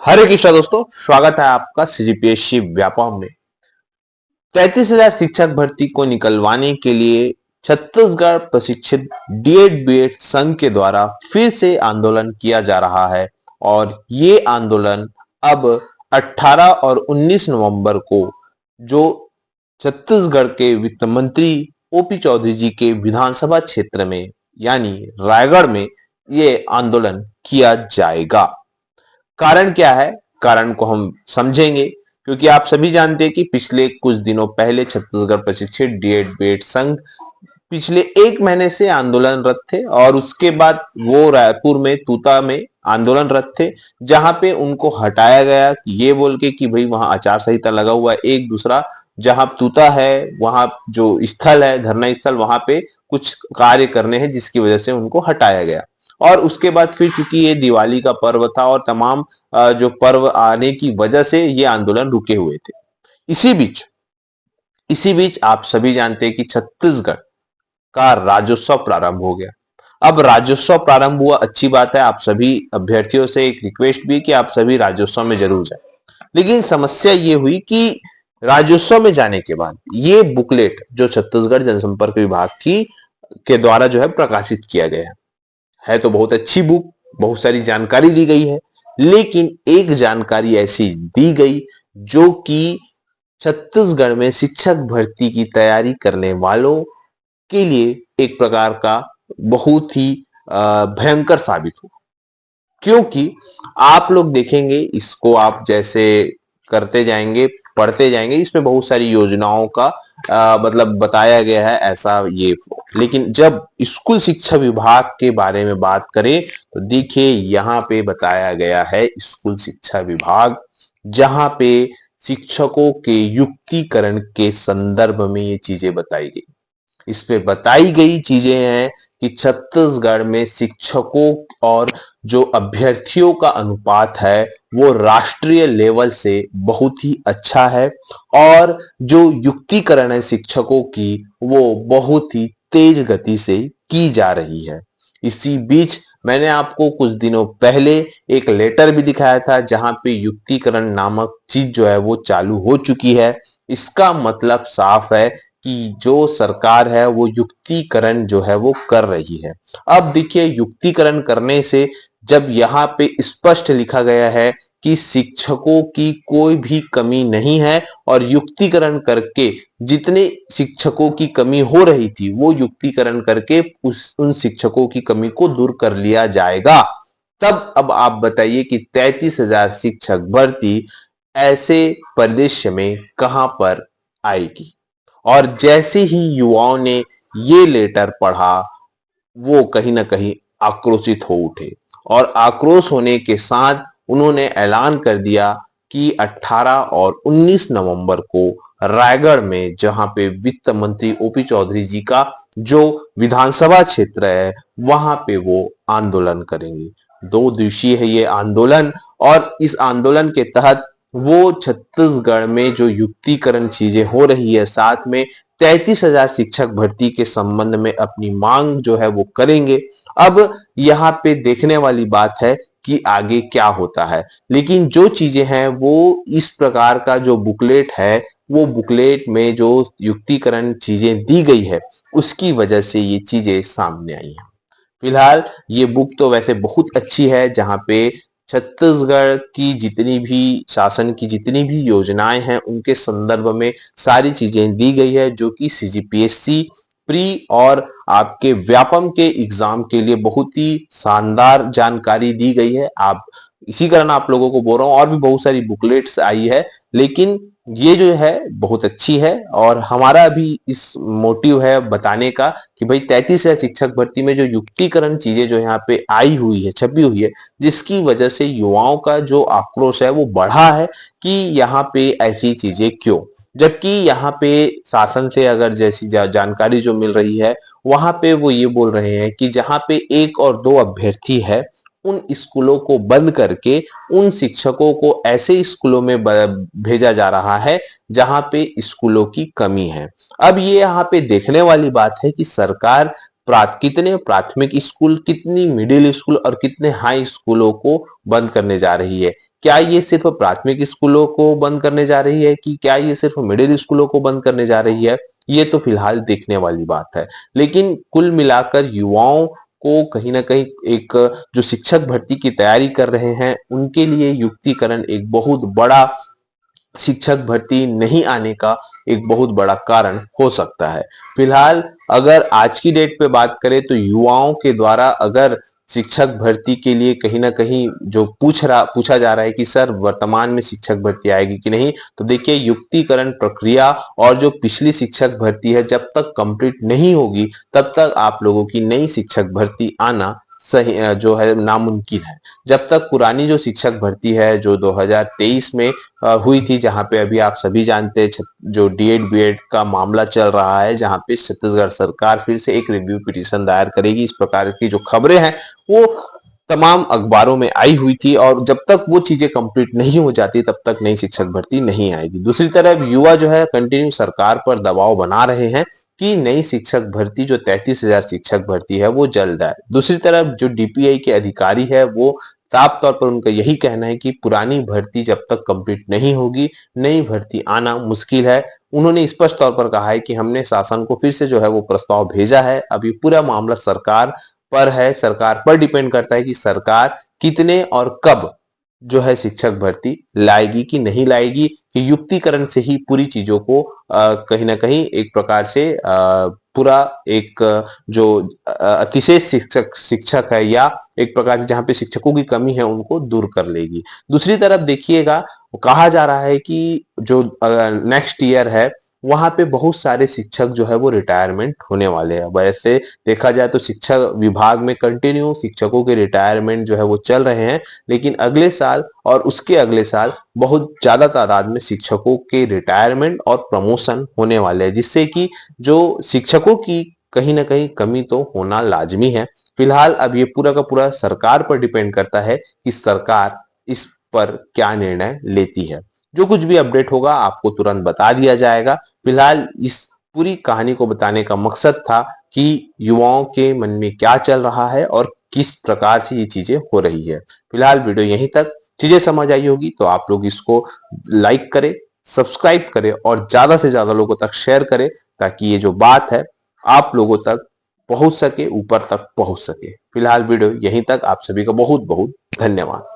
हरे कृष्णा दोस्तों, स्वागत है आपका सीजीपीएससी व्यापम में। 33,000 शिक्षक भर्ती को निकलवाने के लिए छत्तीसगढ़ प्रशिक्षित डीएड बीएड संघ के द्वारा फिर से आंदोलन किया जा रहा है और ये आंदोलन अब 18 और 19 नवंबर को जो छत्तीसगढ़ के वित्त मंत्री ओपी चौधरी जी के विधानसभा क्षेत्र में यानी रायगढ़ में ये आंदोलन किया जाएगा। कारण क्या है? कारण को हम समझेंगे, क्योंकि आप सभी जानते हैं कि पिछले कुछ दिनों पहले छत्तीसगढ़ प्रशिक्षित डीएड बीएड संघ पिछले एक महीने से आंदोलनरत थे और उसके बाद वो रायपुर में तूता में आंदोलनरत थे, जहां पे उनको हटाया गया ये बोल के कि भाई वहां आचार संहिता लगा हुआ है। एक दूसरा जहां तूता है वहां जो स्थल है धरना स्थल, वहां पे कुछ कार्य करने हैं जिसकी वजह से उनको हटाया गया। और उसके बाद फिर चूंकि ये दिवाली का पर्व था और तमाम जो पर्व आने की वजह से ये आंदोलन रुके हुए थे। इसी बीच आप सभी जानते हैं कि छत्तीसगढ़ का राज्योत्सव प्रारंभ हो गया। अब राज्योत्सव प्रारंभ हुआ, अच्छी बात है। आप सभी अभ्यर्थियों से एक रिक्वेस्ट भी कि आप सभी राज्योत्सव में जरूर जाएं। लेकिन समस्या ये हुई कि राज्योत्सव में जाने के बाद ये बुकलेट जो छत्तीसगढ़ जनसंपर्क विभाग की के द्वारा जो है प्रकाशित किया गया है तो बहुत अच्छी बुक, बहुत सारी जानकारी दी गई है, लेकिन एक जानकारी ऐसी दी गई जो कि छत्तीसगढ़ में शिक्षक भर्ती की तैयारी करने वालों के लिए एक प्रकार का बहुत ही भयंकर साबित हुआ। क्योंकि आप लोग देखेंगे, इसको आप जैसे करते जाएंगे पढ़ते जाएंगे, इसमें बहुत सारी योजनाओं का मतलब बताया गया है ऐसा ये। लेकिन जब स्कूल शिक्षा विभाग के बारे में बात करें तो देखिए यहाँ पे बताया गया है स्कूल शिक्षा विभाग, जहां पे शिक्षकों के युक्तिकरण के संदर्भ में ये चीजें बताई गई। इसमें बताई गई चीजें हैं कि छत्तीसगढ़ में शिक्षकों और जो अभ्यर्थियों का अनुपात है वो राष्ट्रीय लेवल से बहुत ही अच्छा है और जो युक्तिकरण है शिक्षकों की वो बहुत ही तेज गति से की जा रही है। इसी बीच मैंने आपको कुछ दिनों पहले एक लेटर भी दिखाया था जहां पे युक्तिकरण नामक चीज जो है वो चालू हो चुकी है। इसका मतलब साफ है कि जो सरकार है वो युक्तिकरण जो है वो कर रही है। अब देखिए, युक्तिकरण करने से जब यहाँ पे स्पष्ट लिखा गया है कि शिक्षकों की कोई भी कमी नहीं है और युक्तिकरण करके जितने शिक्षकों की कमी हो रही थी वो युक्तिकरण करके उन शिक्षकों की कमी को दूर कर लिया जाएगा, तब अब आप बताइए कि 33,000 शिक्षक भर्ती ऐसे परिदृश्य में कहां पर आएगी। और जैसे ही युवाओं ने ये लेटर पढ़ा वो कहीं ना कहीं आक्रोशित हो उठे और आक्रोश होने के साथ उन्होंने ऐलान कर दिया कि 18 और 19 नवंबर को रायगढ़ में, जहां पे वित्त मंत्री ओपी चौधरी जी का जो विधानसभा क्षेत्र है, वहां पे वो आंदोलन करेंगे। 2 दिवसीय है ये आंदोलन और इस आंदोलन के तहत वो छत्तीसगढ़ में जो युक्तिकरण चीजें हो रही है, साथ में 33,000 शिक्षक भर्ती के संबंध में अपनी मांग जो है वो करेंगे। अब यहाँ पे देखने वाली बात है कि आगे क्या होता है, लेकिन जो चीजें हैं वो इस प्रकार का जो बुकलेट है वो बुकलेट में जो युक्तिकरण चीजें दी गई है उसकी वजह से ये चीजें सामने आई हैं। फिलहाल ये बुक तो वैसे बहुत अच्छी है, जहां पे छत्तीसगढ़ की जितनी भी शासन की जितनी भी योजनाएं हैं उनके संदर्भ में सारी चीजें दी गई है, जो कि सीजीपीएससी प्री और आपके व्यापम के एग्जाम के लिए बहुत ही शानदार जानकारी दी गई है। आप इसी कारण आप लोगों को बोल रहा हूं, और भी बहुत सारी बुकलेट्स आई है, लेकिन ये जो है बहुत अच्छी है और हमारा अभी इस मोटिव है बताने का कि भाई 33,000 शिक्षक भर्ती में जो युक्तिकरण चीजें जो यहाँ पे आई हुई है, छपी हुई है, जिसकी वजह से युवाओं का जो आक्रोश है वो बढ़ा है कि यहाँ पे ऐसी चीजें क्यों। जबकि यहाँ पे शासन से अगर जैसी जानकारी जो मिल रही है वहां पे वो ये बोल रहे हैं कि जहाँ पे 1 और 2 अभ्यर्थी है उन स्कूलों को बंद करके उन शिक्षकों को ऐसे स्कूलों में भेजा जा रहा है जहां पे स्कूलों की कमी है। अब ये यहाँ पे देखने वाली बात है कि सरकार कितने प्राथमिक स्कूल, कितनी मिडिल स्कूल और कितने हाई स्कूलों को बंद करने जा रही है। क्या ये सिर्फ प्राथमिक स्कूलों को बंद करने जा रही है कि क्या ये सिर्फ मिडिल स्कूलों को बंद करने जा रही है, ये तो फिलहाल देखने वाली बात है। लेकिन कुल मिलाकर युवाओं को कहीं ना कहीं एक जो शिक्षक भर्ती की तैयारी कर रहे हैं उनके लिए युक्तिकरण एक बहुत बड़ा, शिक्षक भर्ती नहीं आने का एक बहुत बड़ा कारण हो सकता है। फिलहाल अगर आज की डेट पे बात करें तो युवाओं के द्वारा अगर शिक्षक भर्ती के लिए कहीं ना कहीं जो पूछा जा रहा है कि सर वर्तमान में शिक्षक भर्ती आएगी कि नहीं, तो देखिए युक्तिकरण प्रक्रिया और जो पिछली शिक्षक भर्ती है जब तक कंप्लीट नहीं होगी तब तक आप लोगों की नई शिक्षक भर्ती आना सही जो है नामुमकिन है। जब तक पुरानी जो शिक्षक भर्ती है जो 2023 में हुई थी, जहां पे अभी आप सभी जानते हैं जो डीएड बीएड का मामला चल रहा है, जहां पे छत्तीसगढ़ सरकार फिर से एक रिव्यू पिटीशन दायर करेगी, इस प्रकार की जो खबरें हैं वो तमाम अखबारों में आई हुई थी और जब तक वो चीजें कंप्लीट नहीं हो जाती तब तक नई शिक्षक भर्ती नहीं आएगी। दूसरी तरफ युवा जो है कंटिन्यू सरकार पर दबाव बना रहे हैं कि नई शिक्षक भर्ती जो 33,000 शिक्षक भर्ती है वो जल्द आए। दूसरी तरफ जो डीपीआई के अधिकारी है वो साफ तौर पर उनका यही कहना है कि पुरानी भर्ती जब तक कंप्लीट नहीं होगी नई भर्ती आना मुश्किल है। उन्होंने स्पष्ट तौर पर कहा है कि हमने शासन को फिर से जो है वो प्रस्ताव भेजा है। अब ये पूरा मामला सरकार पर है, सरकार पर डिपेंड करता है कि सरकार कितने और कब जो है शिक्षक भर्ती लाएगी कि नहीं लाएगी, कि युक्तिकरण से ही पूरी चीजों को कहीं ना कहीं एक प्रकार से पूरा एक जो अतिशय शिक्षक है या एक प्रकार से जहां पे शिक्षकों की कमी है उनको दूर कर लेगी। दूसरी तरफ देखिएगा कहा जा रहा है कि जो नेक्स्ट ईयर है वहां पे बहुत सारे शिक्षक जो है वो रिटायरमेंट होने वाले हैं। वैसे देखा जाए तो शिक्षा विभाग में कंटिन्यू शिक्षकों के रिटायरमेंट जो है वो चल रहे हैं, लेकिन अगले साल और उसके अगले साल बहुत ज्यादा तादाद में शिक्षकों के रिटायरमेंट और प्रमोशन होने वाले हैं, जिससे कि जो शिक्षकों की कहीं ना कहीं कमी तो होना लाजमी है। फिलहाल अब ये पूरा का पूरा सरकार पर डिपेंड करता है कि सरकार इस पर क्या निर्णय लेती है। जो कुछ भी अपडेट होगा आपको तुरंत बता दिया जाएगा। फिलहाल इस पूरी कहानी को बताने का मकसद था कि युवाओं के मन में क्या चल रहा है और किस प्रकार से ये चीजें हो रही है। फिलहाल वीडियो यहीं तक, चीजें समझ आई होगी तो आप लोग इसको लाइक करें, सब्सक्राइब करें और ज्यादा से ज्यादा लोगों तक शेयर करें ताकि ये जो बात है आप लोगों तक पहुंच सके, ऊपर तक पहुंच सके। फिलहाल वीडियो यहीं तक, आप सभी का बहुत बहुत धन्यवाद।